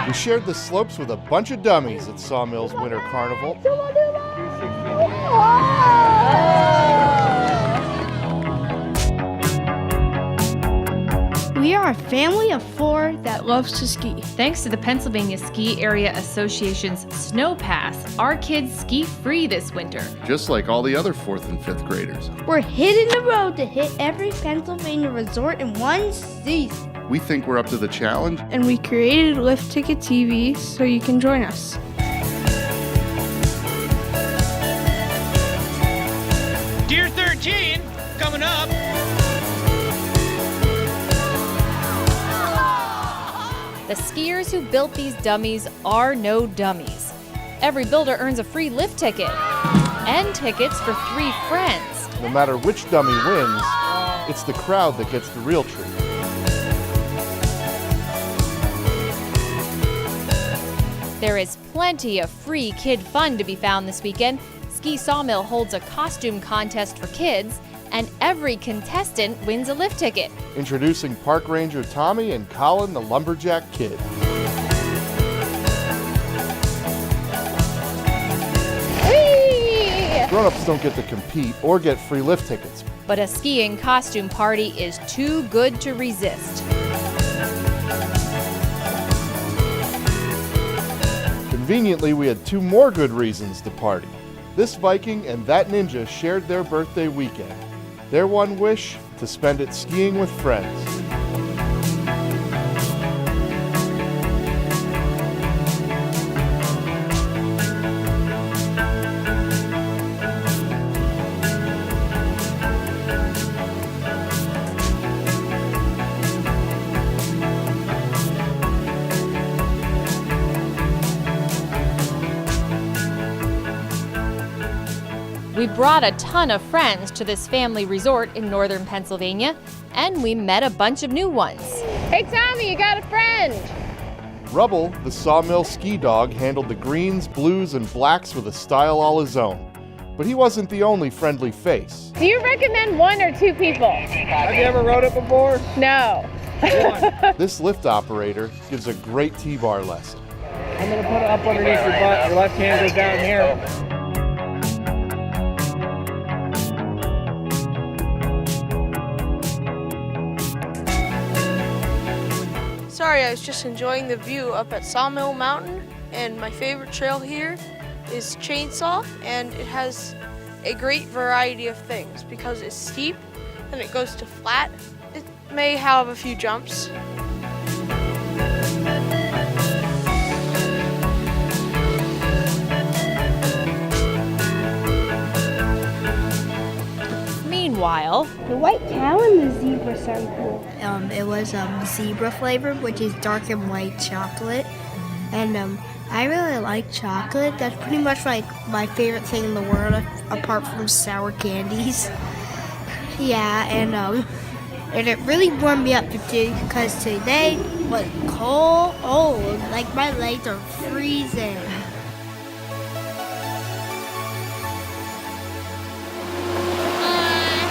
We shared the slopes with a bunch of dummies at Sawmill's Winter Carnival. We are a family of 4 that loves to ski. Thanks to the Pennsylvania Ski Area Association's Snow Pass, our kids ski free this winter. Just like all the other 4th and 5th graders. We're hitting the road to hit every Pennsylvania resort in one season. We think we're up to the challenge. And we created Lift Ticket TV so you can join us. Tier 13 coming up. The skiers who built these dummies are no dummies. Every builder earns a free lift ticket and tickets for 3 friends. No matter which dummy wins, it's the crowd that gets the real treat. There is plenty of free kid fun to be found this weekend. Ski Sawmill holds a costume contest for kids, and every contestant wins a lift ticket. Introducing Park Ranger Tommy and Colin the Lumberjack Kid. Whee! Grown-ups don't get to compete or get free lift tickets. But a skiing costume party is too good to resist. Conveniently, we had 2 more good reasons to party. This Viking and that ninja shared their birthday weekend. Their one wish, to spend it skiing with friends. We brought a ton of friends to this family resort in northern Pennsylvania, and we met a bunch of new ones. Hey Tommy, you got a friend! Rubble, the Sawmill ski dog, handled the greens, blues, and blacks with a style all his own. But he wasn't the only friendly face. Do you recommend 1 or 2 people? Have you ever rode it before? No. This lift operator gives a great T-bar lesson. I'm gonna put it up underneath your butt. Your left hand goes down here. Sorry, I was just enjoying the view up at Sawmill Mountain, and my favorite trail here is Chainsaw, and it has a great variety of things because it's steep and it goes to flat. It may have a few jumps. Meanwhile, The white cow and the zebra sound cool. It was zebra flavored, which is dark and white chocolate. And I really like chocolate. That's pretty much like my favorite thing in the world, apart from sour candies. Yeah, and it really warmed me up because today was cold. Like my legs are freezing.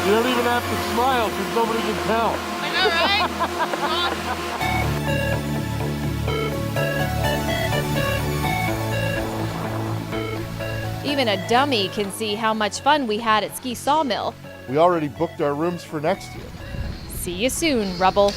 You don't even have to smile because nobody can tell. I know, right? even a dummy can see how much fun we had at Ski Sawmill. We already booked our rooms for next year. See you soon, Rubble.